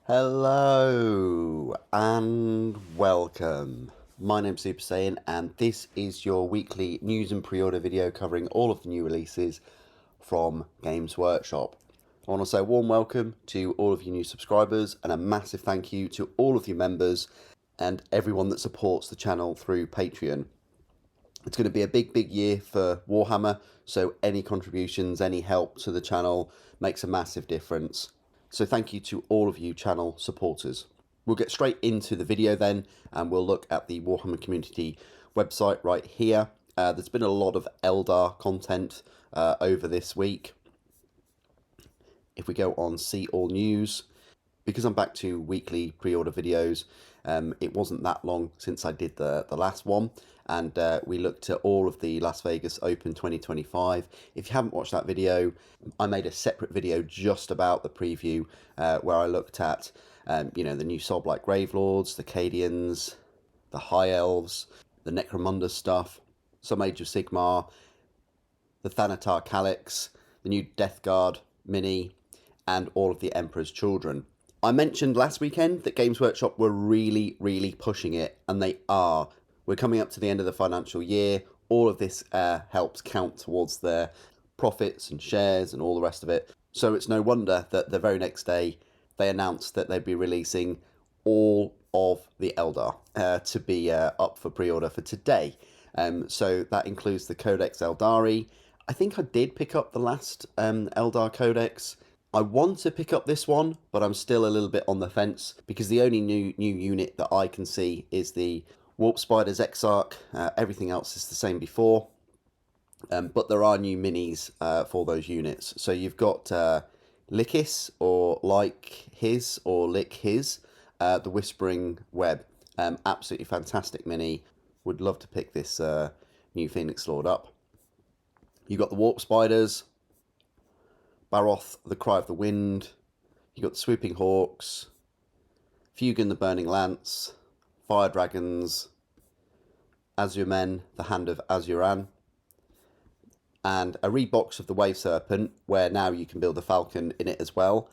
Hello and welcome. My name's Super Saiyan and this is your weekly news and pre-order video covering all of the new releases from Games Workshop. I want to say a warm welcome to all of you new subscribers and a massive thank you to all of you members and everyone that supports the channel through Patreon. It's going to be a big year for Warhammer, so any contributions, any help to the channel makes a massive difference. So thank you to all of you channel supporters. We'll get straight into the video then, and we'll look at the Warhammer community website right here. There's been a lot of Eldar content over this week. If we go on See All News, because I'm back to weekly pre-order videos, it wasn't that long since I did the last one, and we looked at all of the Las Vegas Open 2025. If you haven't watched that video, I made a separate video just about the preview where I looked at the new Soul-Blight Gravelords, the Cadians, the High Elves, the Necromunda stuff, some Age of Sigmar, the Thanatar Calyx, the new Death Guard mini, and all of the Emperor's Children. I mentioned last weekend that Games Workshop were really pushing it, and they are. We're coming up to the end of the financial year. All of this helps count towards their profits and shares and all the rest of it. So it's no wonder that the very next day they announced that they'd be releasing all of the Eldar to be up for pre-order for today. So that includes the Codex Aeldari. I think I did pick up the last Eldar Codex. I want to pick up this one, but I'm still a little bit on the fence because the only new unit that I can see is the Warp Spiders Exarch. Everything else is the same before, but there are new minis for those units. So you've got Lickhis or Lickhis or Lickhis, the Whispering Web. Absolutely fantastic mini. Would love to pick this new Phoenix Lord up. You've got the Warp Spiders, Baroth, the Cry of the Wind. You got the Swooping Hawks, Fugan, the Burning Lance, Fire Dragons, Azure Men, the Hand of Azuran, and a rebox of the Wave Serpent, where now you can build a Falcon in it as well.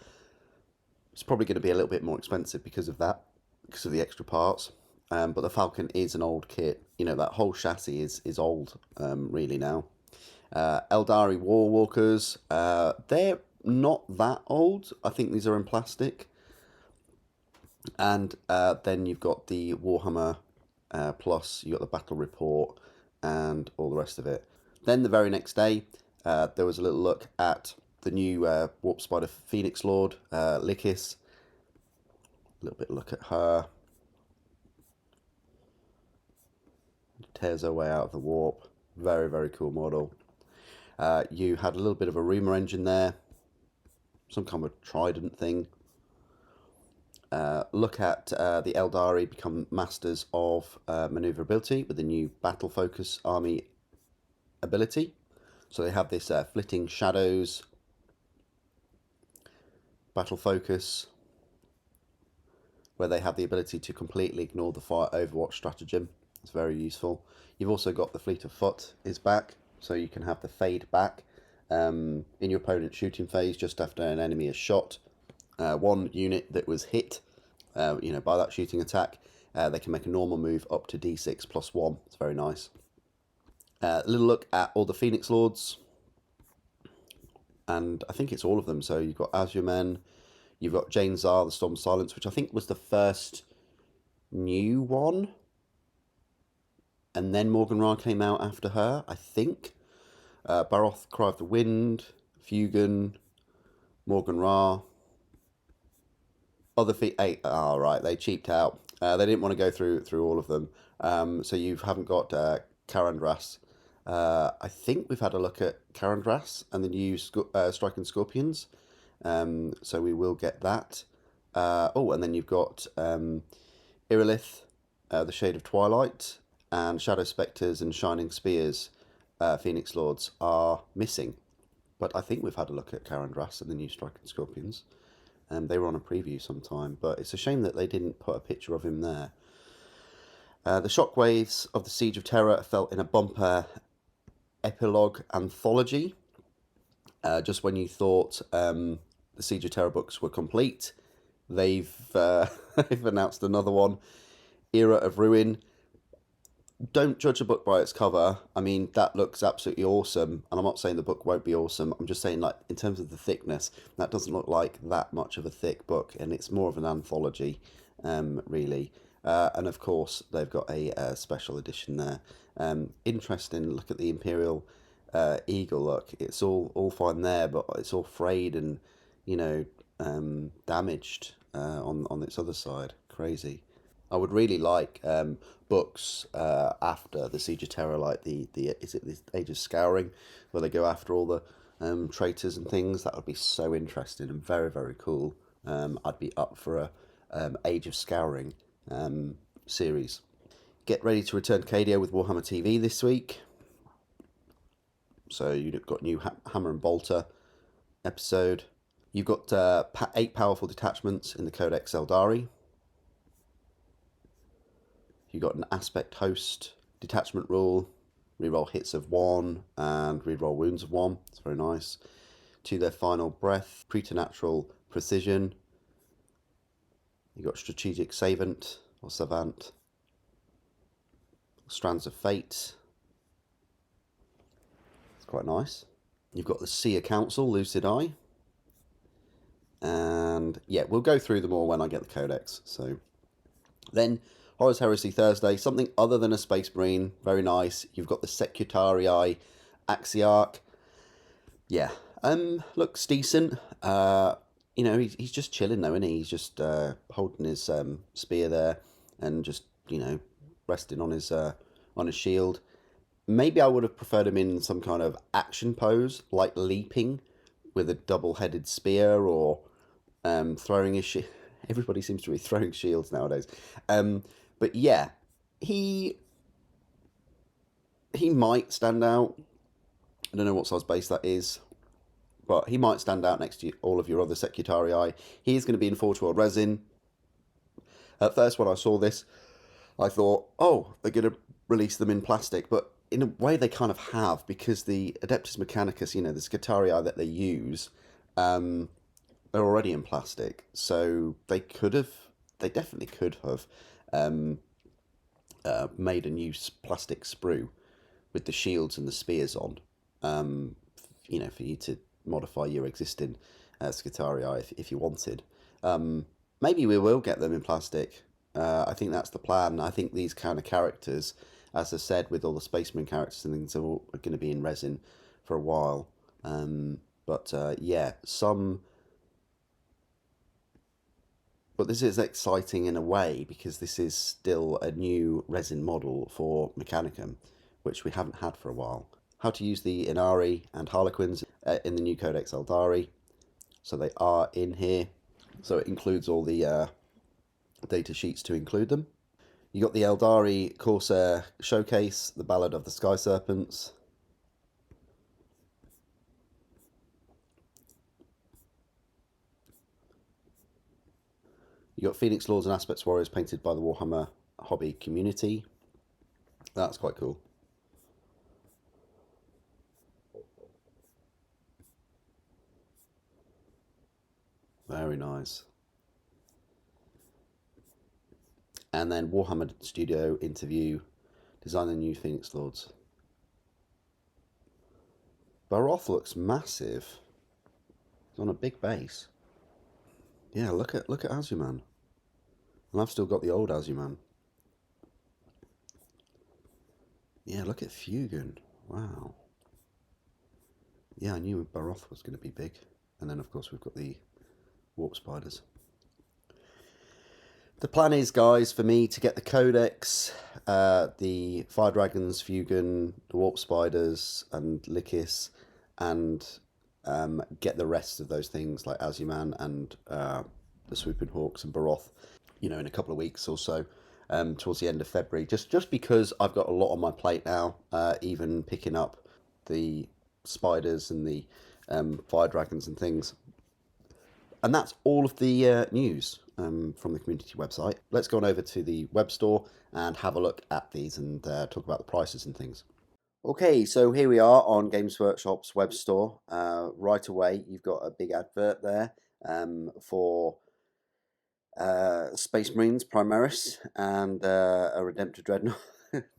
It's probably going to be a little bit more expensive because of that, because of the extra parts. But the Falcon is an old kit. You know, that whole chassis is old, really now. Aeldari Warwalkers, they're not that old. I think these are in plastic. And then you've got the Warhammer Plus, you've got the Battle Report and all the rest of it. Then the very next day, there was a little look at the new Warp Spider Phoenix Lord, Lickhis. A little bit of look at her. Tears her way out of the warp. Very cool model. You had a little bit of a rumour engine there, some kind of trident thing. Look at the Aeldari become masters of manoeuvrability with the new Battle Focus Army ability. So they have this Flitting Shadows Battle Focus, where they have the ability to completely ignore the fire Overwatch stratagem. It's very useful. You've also got the Fleet of Foot is back. So you can have the fade back in your opponent's shooting phase just after an enemy is shot. One unit that was hit by that shooting attack, they can make a normal move up to d6 plus 1. It's very nice. A little look at all the Phoenix Lords, and I think it's all of them. So you've got Azure Men, you've got Jane Zar, the Storm Silence, which I think was the first new one. And then Morgan Ra came out after her, I think. Baroth, Cry of the Wind, Fugan, Morgan Ra. Other feet 8. Oh, right, they cheaped out. They didn't want to go through all of them. So you haven't got Karandras. I think we've had a look at Karandras and the new Striking Scorpions. So we will get that. And then you've got Irilith, the Shade of Twilight, and Shadow Spectres and Shining Spears. Phoenix Lords are missing. But I think we've had a look at Karandras and the new Striking Scorpions. They were on a preview sometime, but it's a shame that they didn't put a picture of him there. The shockwaves of the Siege of Terra felt in a bumper epilogue anthology. Just when you thought the Siege of Terra books were complete, they've they've announced another one, Era of Ruin. Don't judge a book by its cover. I mean, that looks absolutely awesome, and I'm not saying the book won't be awesome. I'm just saying, like, in terms of the thickness, that doesn't look like that much of a thick book, and it's more of an anthology, really. And of course, they've got a special edition there. Interesting. Look at the Imperial Eagle. Look, it's all fine there, but it's all frayed and, you know, damaged on its other side. Crazy. I would really like books after the Siege of Terra, like the is it the Age of Scouring, where they go after all the traitors and things. That would be so interesting and very very cool. I'd be up for a Age of Scouring series. Get ready to return to KDO with Warhammer TV this week. So you've got new Hammer and Bolter episode. You've got 8 powerful detachments in the Codex Aeldari. You've got an aspect host detachment rule, reroll hits of 1 and reroll wounds of 1. It's very nice. To their final breath, preternatural precision. You've got strategic savant or savant, strands of fate. It's quite nice. You've got the Seer Council, Lucid Eye. And yeah, we'll go through them all when I get the Codex. So then Horus Heresy Thursday, something other than a Space Marine. Very nice. You've got the Secutarii Axiarch. Yeah, looks decent. You know, he's just chilling though, isn't he? He's just holding his spear there and just, you know, resting on his shield. Maybe I would have preferred him in some kind of action pose, like leaping with a double-headed spear or throwing his shield. Everybody seems to be throwing shields nowadays. But yeah, he might stand out. I don't know what size base that is, but he might stand out next to all of your other Secutarii. He is going to be in Forge World resin. At first, when I saw this, I thought, oh, they're going to release them in plastic, but in a way they kind of have, because the Adeptus Mechanicus, you know, the Scutarii that they use, they're already in plastic, so they definitely could have made a new plastic sprue with the shields and the spears on, you know, for you to modify your existing Scutarii if you wanted. Maybe we will get them in plastic. I think that's the plan. I think these kind of characters, as I said, with all the Spaceman characters and things, are going to be in resin for a while. But yeah, But this is exciting in a way, because this is still a new resin model for Mechanicum, which we haven't had for a while. How to use the Inari and Harlequins in the new Codex Aeldari. So they are in here. So it includes all the data sheets to include them. You got the Aeldari Corsair Showcase, the Ballad of the Sky Serpents. You got Phoenix Lords and Aspects Warriors painted by the Warhammer hobby community. That's quite cool. Very nice. And then Warhammer Studio interview, design the new Phoenix Lords. Baroth looks massive. It's on a big base. Yeah, look at Azuman. And I've still got the old Azuman. Yeah, look at Fugan. Wow. Yeah, I knew Baroth was going to be big. And then, of course, we've got the Warp Spiders. The plan is, guys, for me to get the Codex, the Fire Dragons, Fugan, the Warp Spiders, and Lickhis, and get the rest of those things like Azuman and the Swooping Hawks and Baroth, you know, in a couple of weeks or so, towards the end of February. Just because I've got a lot on my plate now, even picking up the Spiders and the Fire Dragons and things. And that's all of the news from the community website. Let's go on over to the web store and have a look at these and talk about the prices and things. Okay, so here we are on Games Workshop's web store. Right away, you've got a big advert there for Space Marines Primaris and a Redemptor Dreadnought.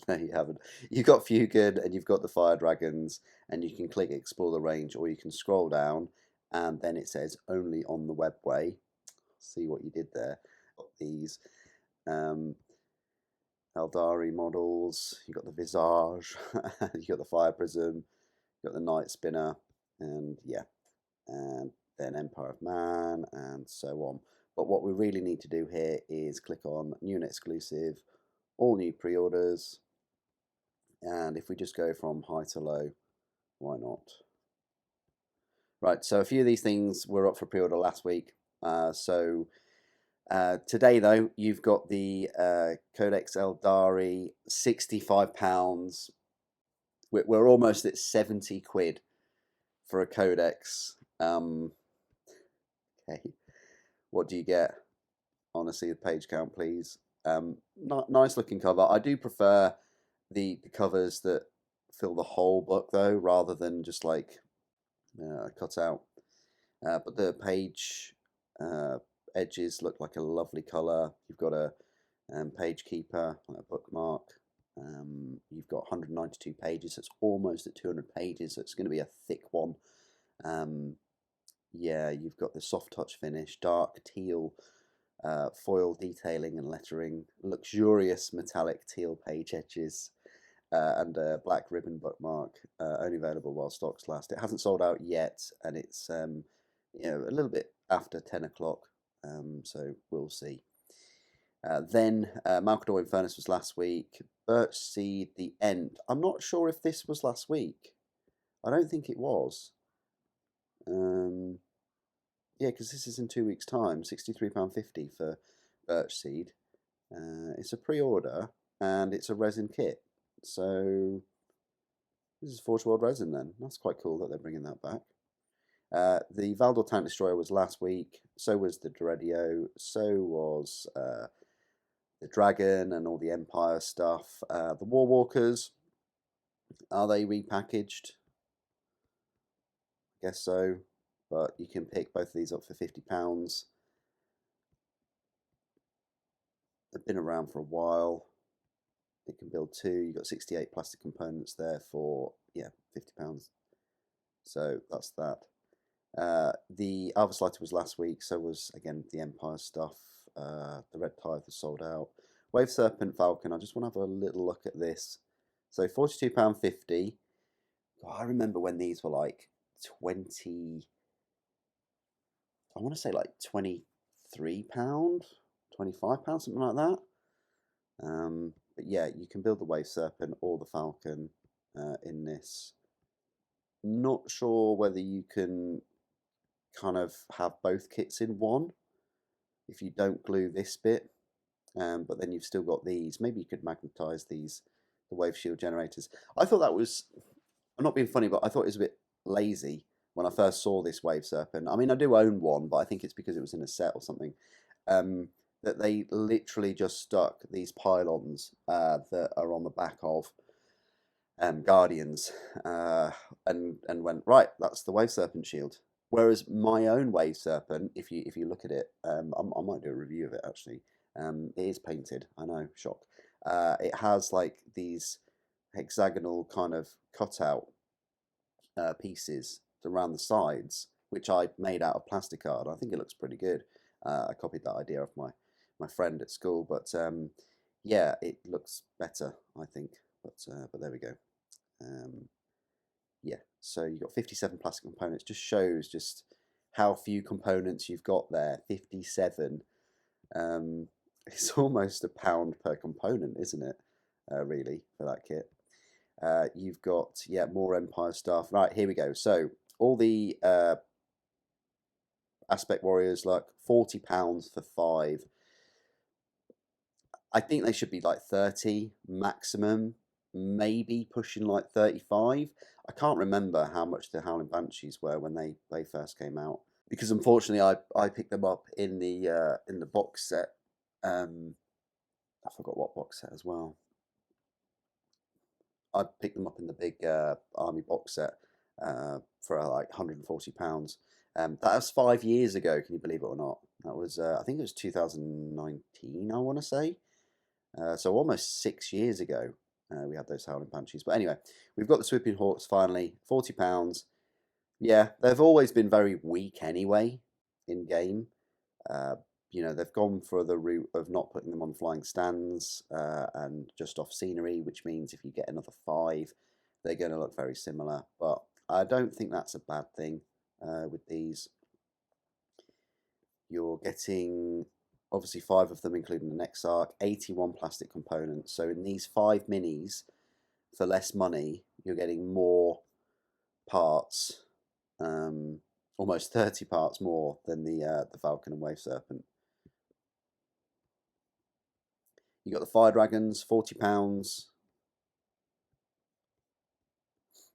No, you haven't. You've got Fugan and you've got the Fire Dragons, and you can click Explore the Range, or you can scroll down and then it says only on the webway. See what you did there. Got these Aeldari models, you've got the Visage, you've got the Fire Prism, you've got the Night Spinner, and yeah, and then Empire of Man, and so on. But what we really need to do here is click on New and Exclusive, All New Pre-Orders, and if we just go from high to low, why not? Right, so a few of these things were up for pre-order last week. Today, though, you've got the Codex Aeldari, £65. We're almost at 70 quid for a Codex. Okay, what do you get? Honestly, the page count, please. Nice looking cover. I do prefer the covers that fill the whole book, though, rather than just like cut out. But the page edges look like a lovely colour. You've got a page keeper, like a bookmark. You've got 192 pages, so it's almost at 200 pages, so it's going to be a thick one. Yeah, you've got the soft touch finish, dark teal foil detailing and lettering, luxurious metallic teal page edges, and a black ribbon bookmark, only available while stocks last. It hasn't sold out yet, and it's a little bit after 10 o'clock, so we'll see. Then Malcador Infernus was last week. Birchseed the End. I'm not sure if this was last week. I don't think it was. Yeah, because this is in 2 weeks' time. £63.50 for Birchseed. It's a pre-order and it's a resin kit. So this is Forge World resin then. That's quite cool that they're bringing that back. The Valdor Tank Destroyer was last week. So was the Dreadio. So was the Dragon and all the Empire stuff. The War Walkers. Are they repackaged? I guess so. But you can pick both of these up for £50. They've been around for a while. You can build two. You've got 68 plastic components there for, yeah, £50. So that's that. The Alpha Slighter was last week, so was, again, the Empire stuff. The Red Tithe was sold out. Wave Serpent Falcon, I just want to have a little look at this. So £42.50. I remember when these were like 20... I want to say like £23, £25, something like that. But yeah, you can build the Wave Serpent or the Falcon in this. Not sure whether you can kind of have both kits in one if you don't glue this bit, but then you've still got these. Maybe you could magnetize these, the Wave Shield generators. I thought that was, I'm not being funny, but I thought it was a bit lazy when I first saw this Wave Serpent. I mean, I do own one, but I think it's because it was in a set or something. That they literally just stuck these pylons that are on the back of Guardians and went, right, that's the Wave Serpent shield. Whereas my own Wave Serpent, if you look at it, I might do a review of it actually. It is painted, I know, shock. It has like these hexagonal kind of cutout pieces around the sides, which I made out of plasticard. I think it looks pretty good. I copied that idea off my friend at school, but yeah, it looks better, I think. But there we go. Yeah, so you've got 57 plastic components. Just shows just how few components you've got there. 57. It's almost £1 per component, isn't it? Really, for that kit. You've got, yeah, more Empire stuff. Right, here we go. So all the Aspect Warriors, like £40 for 5. I think they should be like 30 maximum, maybe pushing like 35. I can't remember how much the Howling Banshees were when they first came out, because unfortunately I picked them up in the box set. I forgot what box set as well. I picked them up in the big army box set for like £140. That was 5 years ago. Can you believe it or not? That was, I think it was 2019, I want to say. So almost 6 years ago, we had those Howling Banshees. But anyway, we've got the Swooping Hawks finally, £40. Yeah, they've always been very weak anyway in game. They've gone for the route of not putting them on flying stands and just off scenery, which means if you get another 5, they're going to look very similar. But I don't think that's a bad thing with these. You're getting obviously 5 of them, including the Nexarch, 81 plastic components. So in these 5 minis, for less money, you're getting more parts, almost 30 parts more than the Falcon and Wave Serpent. You got the Fire Dragons, £40.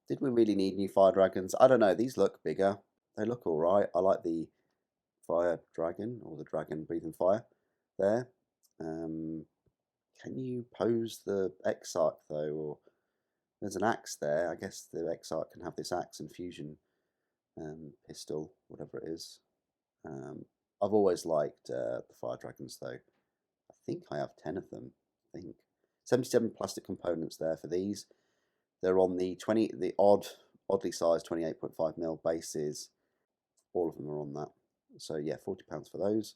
Did we really need new Fire Dragons? I don't know. These look bigger. They look all right. I like the Fire Dragon, or the Dragon breathing fire there. Can you pose the Exarch though? Or there's an axe there. I guess the Exarch can have this axe and fusion pistol, whatever it is. I've always liked the Fire Dragons though. I think I have 10 of them. I think 77 plastic components there for these. They're on the oddly sized 28.5mm bases. All of them are on that. So yeah, £40 for those.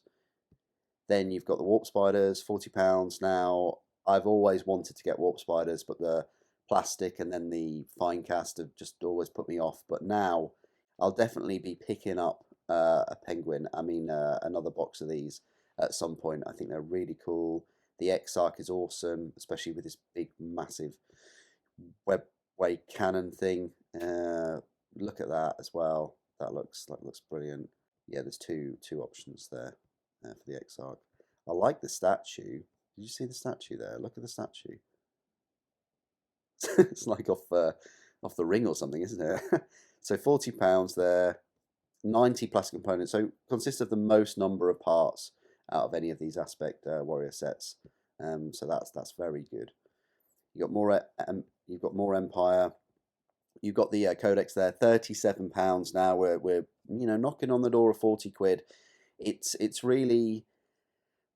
Then you've got the Warp Spiders, £40. Now, I've always wanted to get Warp Spiders, but the plastic and then the fine cast have just always put me off. But now, I'll definitely be picking up a penguin. I mean, another box of these at some point. I think they're really cool. The Exarch is awesome, especially with this big, massive webway cannon thing. Look at that as well. That looks brilliant. Yeah, there's two options there for the Exarch. I like the statue. Did you see the statue there? Look at the statue. It's like off the Ring or something, isn't it? So £40 there. 90 plastic components. So consists of the most number of parts out of any of these aspect warrior sets. So that's very good. You've got more Empire. You've got the Codex there, £37 now. We're knocking on the door of 40 quid. It's really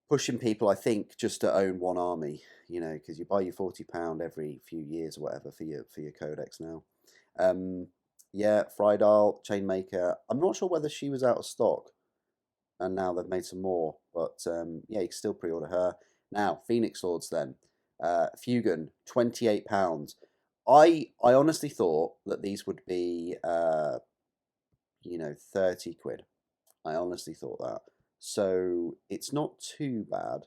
pushing people, I think, just to own one army. Because you buy your £40 every few years or whatever for your Codex now. Yeah, Frydal, Chainmaker. I'm not sure whether she was out of stock, and now they've made some more. But yeah, you can still pre-order her now. Phoenix Lords then. Fugan, £28. I honestly thought that these would be 30 quid. I honestly thought that. So it's not too bad.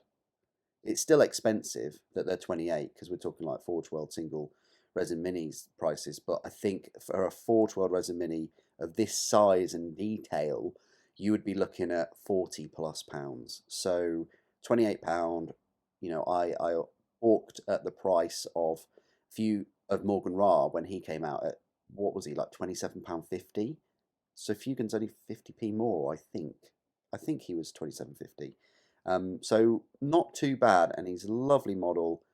It's still expensive that they're 28 because we're talking like Forge World single resin minis prices. But I think for a Forge World resin mini of this size and detail, you would be looking at £40+ pounds. So £28. I balked at the price of Morgan Ra when he came out at, what was he, like £27.50? So Fugan's only 50p more, I think. I think he was 27.50. So not too bad, and he's a lovely model.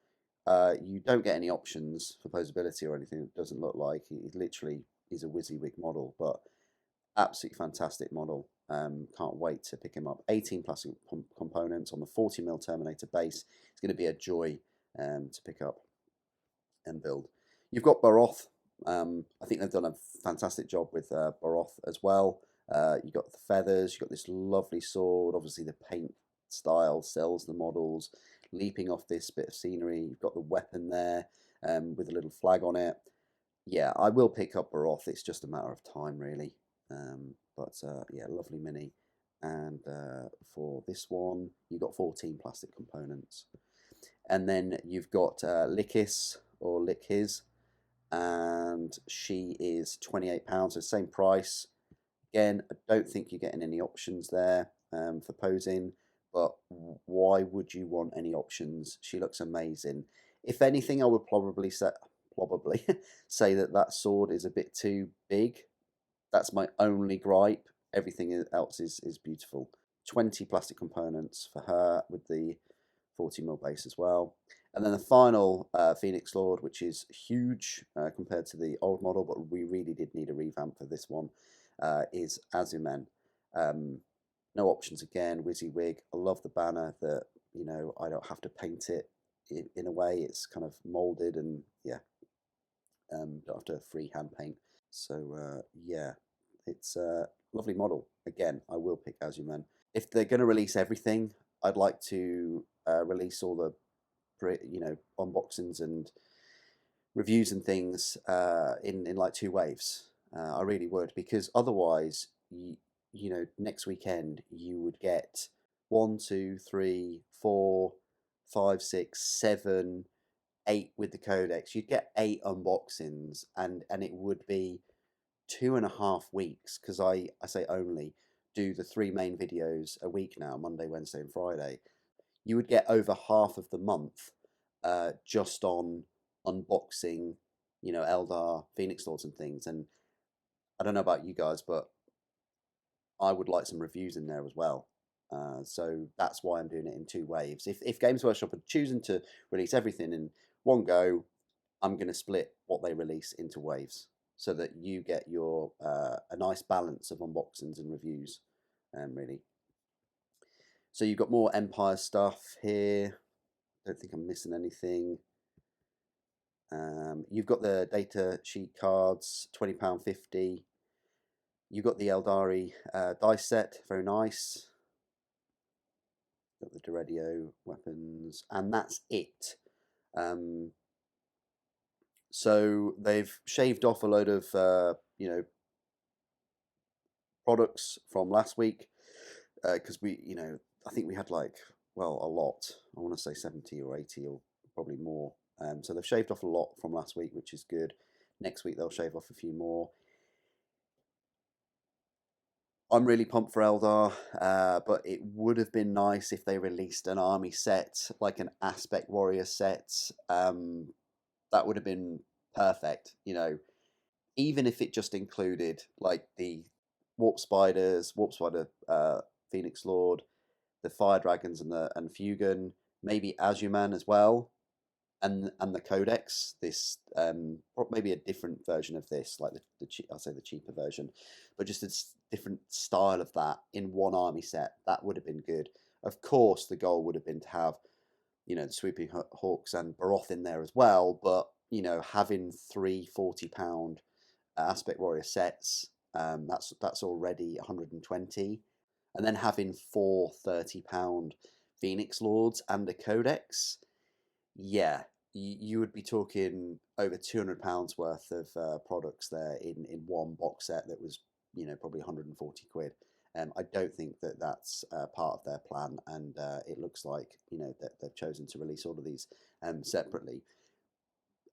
You don't get any options for posability or anything. It doesn't look like he literally is a WYSIWYG model, but absolutely fantastic model. Can't wait to pick him up. 18 plastic components on the 40mm Terminator base. It's going to be a joy to pick up and build. You've got Baroth. I think they've done a fantastic job with Baroth as well. You've got the feathers, you've got this lovely sword. Obviously, the paint style sells the models. Leaping off this bit of scenery, you've got the weapon there with a little flag on it. Yeah, I will pick up Baroth. It's just a matter of time, really. Yeah, lovely mini. And for this one, you've got 14 plastic components. And then you've got Lickhis, or Lickhis, and she is £28, so same price. Again, I don't think you're getting any options there for posing, but why would you want any options? She looks amazing. If anything, I would probably say that sword is a bit too big. That's my only gripe. Everything else is beautiful. 20 plastic components for her with the 40mm base as well. And then the final Phoenix Lord, which is huge compared to the old model, but we really did need a revamp for this one, is Azumen. No options again, WYSIWYG. I love the banner that, you know, I don't have to paint it in a way. It's kind of molded and yeah, don't have to freehand paint. So yeah, it's a lovely model. Again, I will pick Azuman. If they're going to release everything, I'd like to release all the unboxings and reviews and things in like 2 waves. I really would, because otherwise, you know, next weekend you would get 1, 2, 3, 4, 5, 6, 7, 8 with the Codex. You'd get 8 unboxings, and it would be 2.5 weeks, because I say only do the 3 main videos a week now, Monday, Wednesday, and Friday. You would get over half of the month just on unboxing, you know, Eldar, Phoenix Lords and things. And I don't know about you guys, but I would like some reviews in there as well. So that's why I'm doing it in 2 waves. If Games Workshop are choosing to release everything in one go, I'm going to split what they release into waves, so that you get your a nice balance of unboxings and reviews, really. So you've got more Empire stuff here. Don't think I'm missing anything. You've got the data sheet cards, £20.50. You've got the Aeldari dice set, very nice. Got the Deredio weapons, and that's it. So they've shaved off a load of you know, products from last week, because you know, I think we had like, well, a lot. I want to say 70 or 80 or probably more. So they've shaved off a lot from last week, which is good. Next week they'll shave off a few more. I'm really pumped for Eldar, but it would have been nice if they released an army set, like an Aspect Warrior set. That would have been perfect, you know, even if it just included like the Warp Spider, Phoenix Lord, the Fire Dragons, and Fugan, maybe Azuman as well, and the Codex. This maybe a different version of this, like I'll say the cheaper version, but just a different style of that in one army set. That would have been good. Of course, the goal would have been to have, you know, the Swooping Hawks and Baroth in there as well, but you know, having 3 £40 Aspect Warrior sets, that's already 120, and then having 4 £30 Phoenix Lords and a Codex, yeah, you would be talking over £200 worth of products there in one box set that was, you know, probably 140 quid. I don't think that that's part of their plan, and it looks like, you know, that they've chosen to release all of these separately.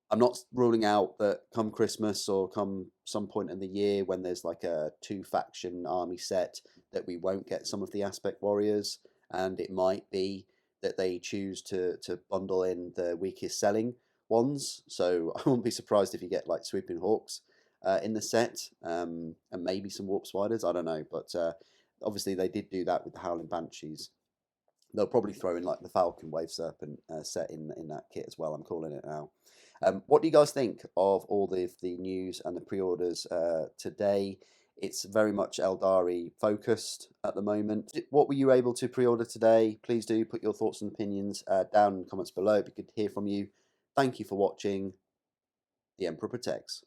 I'm not ruling out that come Christmas or come some point in the year when there's like a 2-faction army set, that we won't get some of the Aspect Warriors, and it might be that they choose to bundle in the weakest selling ones. So I won't be surprised if you get like Swooping Hawks in the set, and maybe some Warp Spiders. I don't know, but obviously they did do that with the Howling Banshees. They'll probably throw in like the Falcon Wave Serpent set in that kit as well. I'm calling it now. What do you guys think of all the news and the pre-orders today? It's very much Aeldari focused at the moment. What were you able to pre-order today? Please do put your thoughts and opinions down in the comments below. It'd be good to hear from you. Thank you for watching. The Emperor Protects.